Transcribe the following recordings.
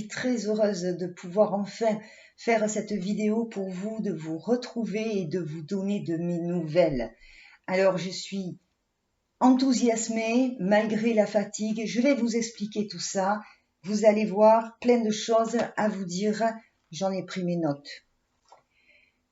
suis très heureuse de pouvoir enfin faire cette vidéo pour vous, de vous retrouver et de vous donner de mes nouvelles. Alors, je suis enthousiasmée malgré la fatigue. Je vais vous expliquer tout ça. Vous allez voir plein de choses à vous dire. J'en ai pris mes notes.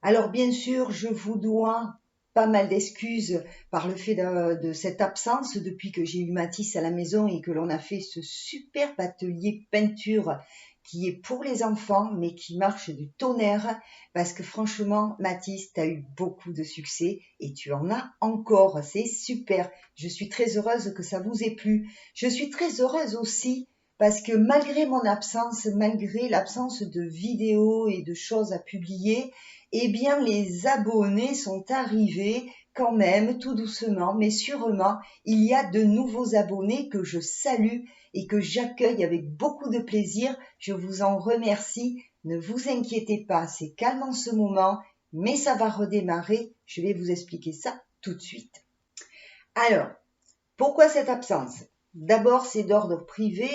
Alors, bien sûr, je vous dois pas mal d'excuses par le fait de cette absence depuis que j'ai eu Mathis à la maison et que l'on a fait ce superbe atelier peinture qui est pour les enfants mais qui marche du tonnerre parce que franchement Mathis, tu as eu beaucoup de succès et tu en as encore, c'est super. Je suis très heureuse que ça vous ait plu. Je suis très heureuse aussi parce que malgré mon absence, malgré l'absence de vidéos et de choses à publier, eh bien, les abonnés sont arrivés quand même, tout doucement, mais sûrement. Il y a de nouveaux abonnés que je salue et que j'accueille avec beaucoup de plaisir. Je vous en remercie. Ne vous inquiétez pas, c'est calme en ce moment, mais ça va redémarrer. Je vais vous expliquer ça tout de suite. Alors, pourquoi cette absence? D'abord, c'est d'ordre privé,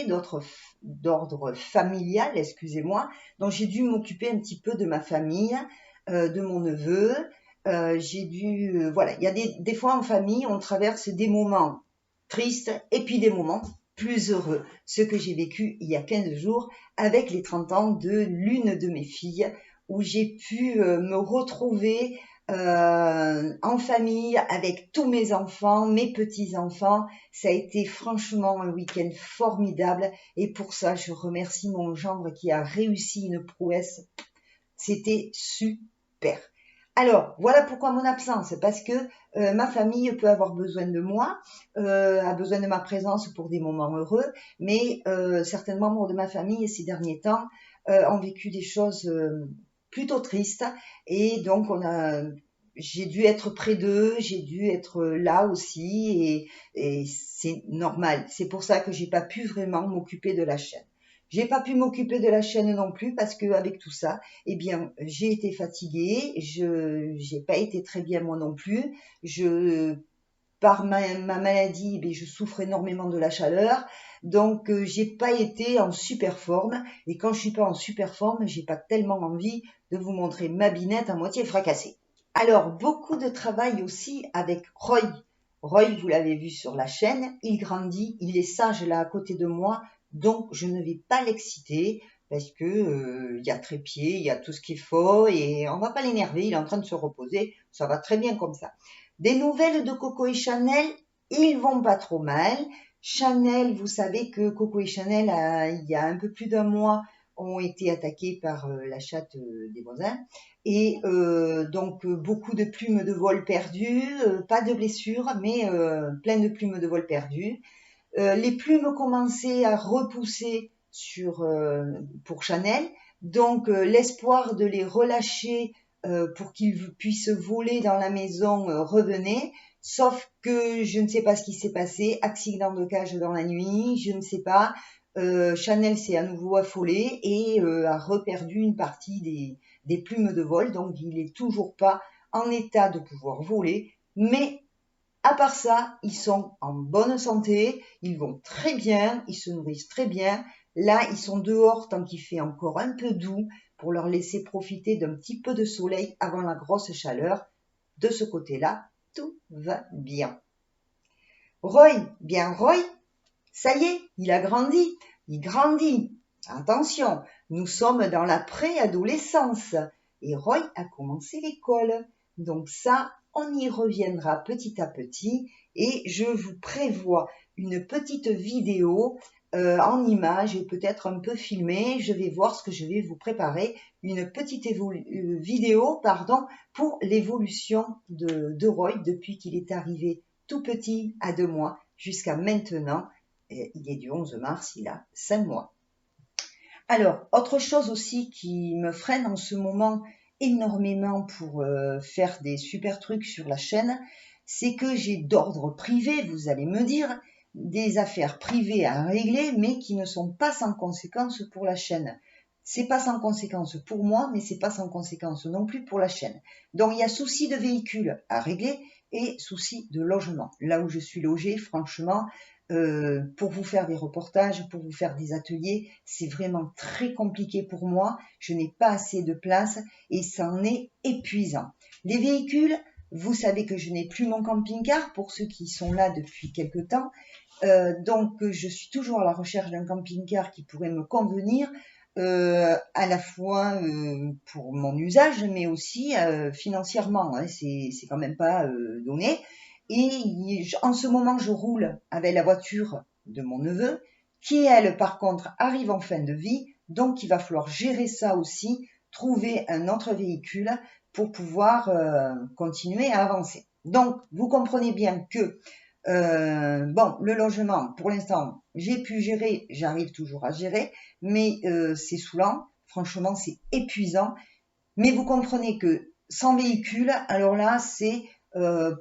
d'ordre familial, excusez-moi. Donc, j'ai dû m'occuper un petit peu de ma famille, de mon neveu. Voilà, il y a des fois en famille, on traverse des moments tristes et puis des moments plus heureux. Ce que j'ai vécu il y a 15 jours avec les 30 ans de l'une de mes filles, où j'ai pu me retrouver en famille avec tous mes enfants, mes petits-enfants. Ça a été franchement un week-end formidable et pour ça, je remercie mon gendre qui a réussi une prouesse. C'était super. Alors, voilà pourquoi mon absence, parce que ma famille peut avoir besoin de moi, a besoin de ma présence pour des moments heureux, mais certains membres de ma famille ces derniers temps ont vécu des choses plutôt tristes et donc j'ai dû être près d'eux, j'ai dû être là aussi et c'est normal. C'est pour ça que j'ai pas pu vraiment m'occuper de la chaîne. J'ai pas pu m'occuper de la chaîne non plus parce que avec tout ça, eh bien, j'ai été fatiguée, j'ai pas été très bien moi non plus. Par ma maladie, eh je souffre énormément de la chaleur, donc j'ai pas été en super forme. Et quand je suis pas en super forme, j'ai pas tellement envie de vous montrer ma binette à moitié fracassée. Alors, beaucoup de travail aussi avec Roy. Roy, vous l'avez vu sur la chaîne, il grandit, il est sage là à côté de moi, donc je ne vais pas l'exciter parce que il y a trépied, il y a tout ce qu'il faut et on va pas l'énerver, il est en train de se reposer, ça va très bien comme ça. Des nouvelles de Coco et Chanel, ils vont pas trop mal. Chanel, vous savez que Coco et Chanel, il y a un peu plus d'un mois, ont été attaqués par la chatte des voisins. Et donc beaucoup de plumes de vol perdues, pas de blessures, mais plein de plumes de vol perdues. Les plumes commençaient à repousser pour Chanel, donc l'espoir de les relâcher pour qu'ils puissent voler dans la maison revenait, sauf que je ne sais pas ce qui s'est passé, accident de cage dans la nuit, je ne sais pas, Chanel s'est à nouveau affolé et a reperdu une partie des plumes de vol, donc il n'est toujours pas en état de pouvoir voler, mais à part ça, ils sont en bonne santé, ils vont très bien, ils se nourrissent très bien. Là, ils sont dehors tant qu'il fait encore un peu doux pour leur laisser profiter d'un petit peu de soleil avant la grosse chaleur. De ce côté-là, tout va bien. Roy, ça y est, il a grandi, il grandit. Attention, nous sommes dans la préadolescence et Roy a commencé l'école. Donc ça, on y reviendra petit à petit et je vous prévois une petite vidéo en images et peut-être un peu filmée. Je vais voir ce que je vais vous préparer, une petite vidéo pour l'évolution de Roy depuis qu'il est arrivé tout petit à 2 mois jusqu'à maintenant. Il est du 11 mars, il a 5 mois. Alors, autre chose aussi qui me freine en ce moment énormément pour faire des super trucs sur la chaîne, c'est que j'ai d'ordre privé, vous allez me dire, des affaires privées à régler, mais qui ne sont pas sans conséquence pour la chaîne. C'est pas sans conséquence pour moi, mais c'est pas sans conséquence non plus pour la chaîne. Donc il y a souci de véhicule à régler et souci de logement. Là où je suis logée, franchement, pour vous faire des reportages, pour vous faire des ateliers. C'est vraiment très compliqué pour moi. Je n'ai pas assez de place et ça en est épuisant. Les véhicules, vous savez que je n'ai plus mon camping-car pour ceux qui sont là depuis quelque temps. Donc, je suis toujours à la recherche d'un camping-car qui pourrait me convenir, à la fois pour mon usage, mais aussi financièrement. Hein, c'est quand même pas donné. Et en ce moment, je roule avec la voiture de mon neveu, qui elle, par contre, arrive en fin de vie. Donc, il va falloir gérer ça aussi, trouver un autre véhicule pour pouvoir continuer à avancer. Donc, vous comprenez bien que bon, le logement, pour l'instant, j'ai pu gérer, j'arrive toujours à gérer, mais c'est saoulant, franchement, c'est épuisant. Mais vous comprenez que sans véhicule, alors là, c'est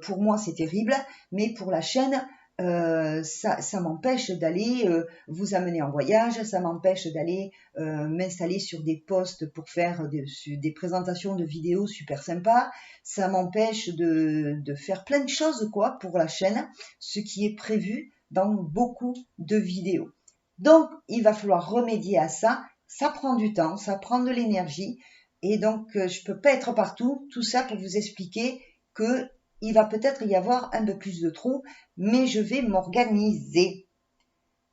pour moi, c'est terrible, mais pour la chaîne, ça m'empêche d'aller vous amener en voyage, ça m'empêche d'aller m'installer sur des posts pour faire des présentations de vidéos super sympas, ça m'empêche de faire plein de choses quoi pour la chaîne, ce qui est prévu dans beaucoup de vidéos. Donc, il va falloir remédier à ça. Ça prend du temps, ça prend de l'énergie, et donc je peux pas être partout. Tout ça pour vous expliquer que il va peut-être y avoir un peu plus de trous, mais je vais m'organiser.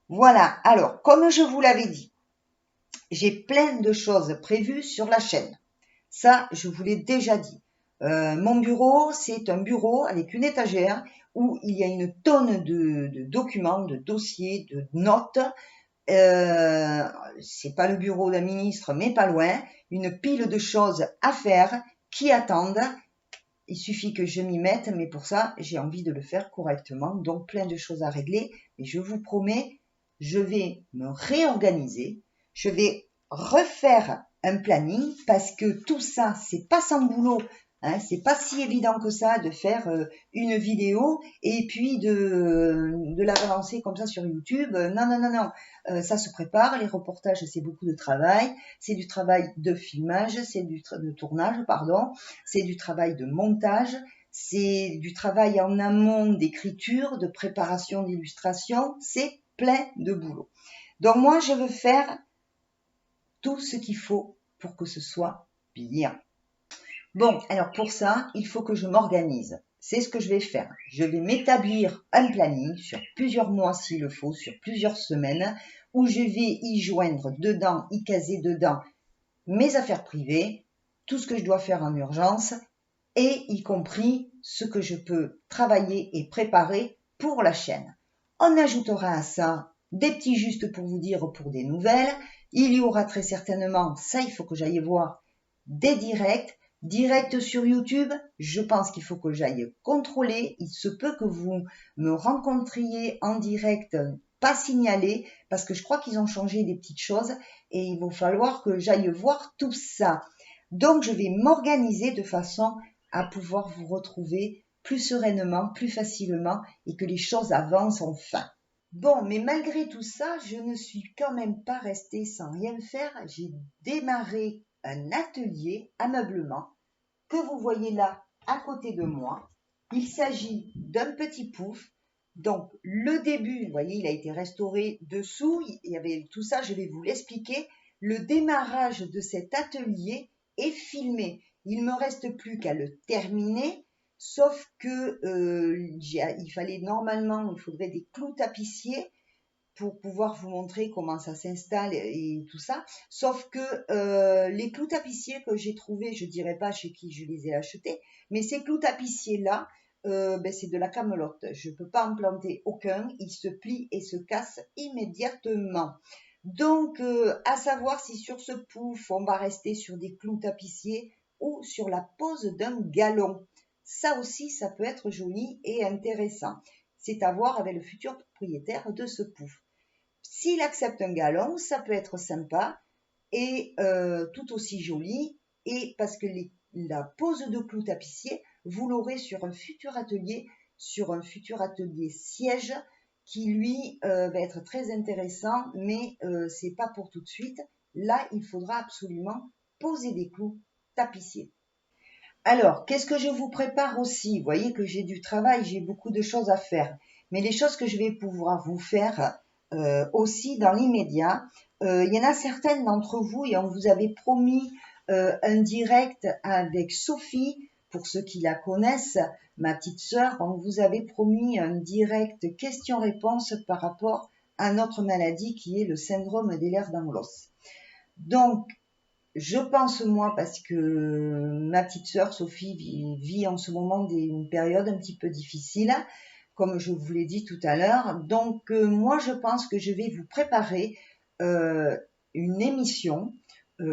Voilà, alors, comme je vous l'avais dit, j'ai plein de choses prévues sur la chaîne. Ça, je vous l'ai déjà dit. Mon bureau, c'est un bureau avec une étagère où il y a une tonne de documents, de dossiers, de notes. C'est pas le bureau d'un ministre, mais pas loin. Une pile de choses à faire qui attendent. Il suffit que je m'y mette, mais pour ça, j'ai envie de le faire correctement. Donc, plein de choses à régler. Et je vous promets, je vais me réorganiser. Je vais refaire un planning parce que tout ça, c'est pas sans boulot. Hein, c'est pas si évident que ça de faire une vidéo et puis de la relancer comme ça sur YouTube. Non, non, non, non. Ça se prépare. Les reportages, c'est beaucoup de travail. C'est du travail de filmage, c'est de tournage, pardon. C'est du travail de montage. C'est du travail en amont d'écriture, de préparation d'illustration. C'est plein de boulot. Donc moi, je veux faire tout ce qu'il faut pour que ce soit bien. Bon, alors pour ça, il faut que je m'organise. C'est ce que je vais faire. Je vais m'établir un planning sur plusieurs mois s'il le faut, sur plusieurs semaines, où je vais y joindre dedans, y caser dedans mes affaires privées, tout ce que je dois faire en urgence, et y compris ce que je peux travailler et préparer pour la chaîne. On ajoutera à ça des petits justes pour vous dire pour des nouvelles. Il y aura très certainement, ça il faut que j'aille voir, des directs sur YouTube. Je pense qu'il faut que j'aille contrôler. Il se peut que vous me rencontriez en direct, pas signalé, parce que je crois qu'ils ont changé des petites choses et il va falloir que j'aille voir tout ça. Donc je vais m'organiser de façon à pouvoir vous retrouver plus sereinement, plus facilement et que les choses avancent enfin. Bon, mais malgré tout ça, je ne suis quand même pas restée sans rien faire. J'ai démarré un atelier ameublement que vous voyez là à côté de moi. Il s'agit d'un petit pouf. Donc le début, vous voyez, il a été restauré dessous. Il y avait tout ça, je vais vous l'expliquer. Le démarrage de cet atelier est filmé. Il me reste plus qu'à le terminer, sauf que il fallait normalement, il faudrait des clous tapissiers pour pouvoir vous montrer comment ça s'installe et tout ça. Sauf que les clous tapissiers que j'ai trouvés, je dirais pas chez qui je les ai achetés, mais ces clous tapissiers-là, c'est de la camelote. Je peux pas en planter aucun. Ils se plient et se cassent immédiatement. Donc, à savoir si sur ce pouf, on va rester sur des clous tapissiers ou sur la pose d'un galon. Ça aussi, ça peut être joli et intéressant. C'est à voir avec le futur propriétaire de ce pouf. S'il accepte un galon, ça peut être sympa et tout aussi joli. Et parce que la pose de clous tapissier, vous l'aurez sur un futur atelier siège qui lui va être très intéressant, mais c'est pas pour tout de suite. Là, il faudra absolument poser des clous tapissiers. Alors, qu'est-ce que je vous prépare aussi? Vous voyez que j'ai du travail, j'ai beaucoup de choses à faire. mais les choses que je vais pouvoir vous faire aussi dans l'immédiat, il y en a certaines d'entre vous et on vous avait promis un direct avec Sophie, pour ceux qui la connaissent, ma petite sœur, on vous avait promis un direct question-réponse par rapport à notre maladie qui est le syndrome d'Ehlers-Danlos. Donc, je pense moi, parce que ma petite sœur Sophie vit en ce moment une période un petit peu difficile, comme je vous l'ai dit tout à l'heure. Donc, moi, je pense que je vais vous préparer une émission,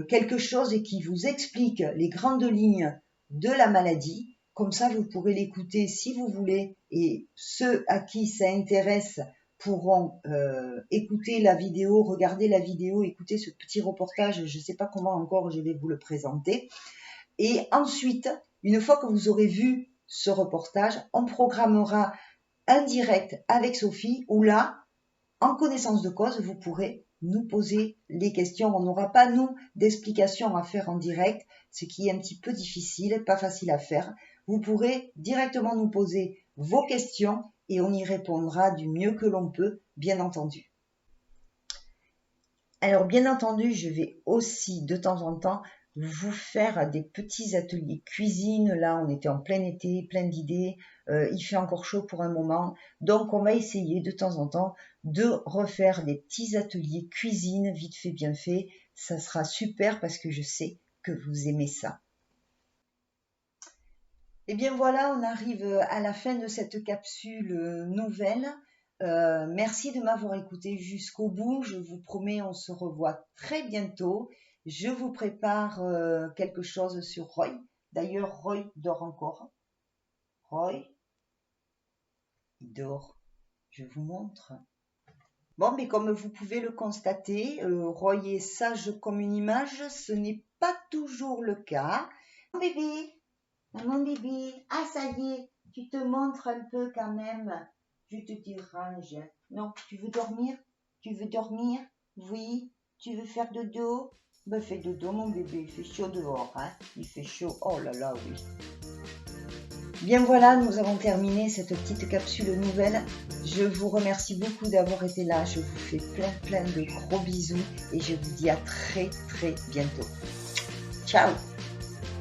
quelque chose qui vous explique les grandes lignes de la maladie. Comme ça, vous pourrez l'écouter si vous voulez, et ceux à qui ça intéresse pourront écouter la vidéo, regarder la vidéo, écouter ce petit reportage. Je ne sais pas comment encore je vais vous le présenter. Et ensuite, une fois que vous aurez vu ce reportage, on programmera un direct avec Sophie où là, en connaissance de cause, vous pourrez nous poser les questions. On n'aura pas, nous, d'explications à faire en direct, ce qui est un petit peu difficile, pas facile à faire. Vous pourrez directement nous poser vos questions et on y répondra du mieux que l'on peut, bien entendu. Alors, bien entendu, je vais aussi, de temps en temps, vous faire des petits ateliers cuisine. Là, on était en plein été, plein d'idées. Il fait encore chaud pour un moment. Donc, on va essayer de temps en temps de refaire des petits ateliers cuisine, vite fait, bien fait. Ça sera super parce que je sais que vous aimez ça. Et bien voilà, on arrive à la fin de cette capsule nouvelle. Merci de m'avoir écouté jusqu'au bout. Je vous promets, on se revoit très bientôt. Je vous prépare quelque chose sur Roy. D'ailleurs, Roy dort encore. Roy, il dort. Je vous montre. Bon, mais comme vous pouvez le constater, Roy est sage comme une image. Ce n'est pas toujours le cas. Mon bébé, ah ça y est, tu te montres un peu quand même. Je te dérange. Non, tu veux dormir? Tu veux dormir? Oui. Tu veux faire dodo? Ben fais dodo mon bébé, il fait chaud dehors, hein. Il fait chaud, oh là là, oui. Bien voilà, nous avons terminé cette petite capsule nouvelle. Je vous remercie beaucoup d'avoir été là. Je vous fais plein de gros bisous et je vous dis à très bientôt. Ciao!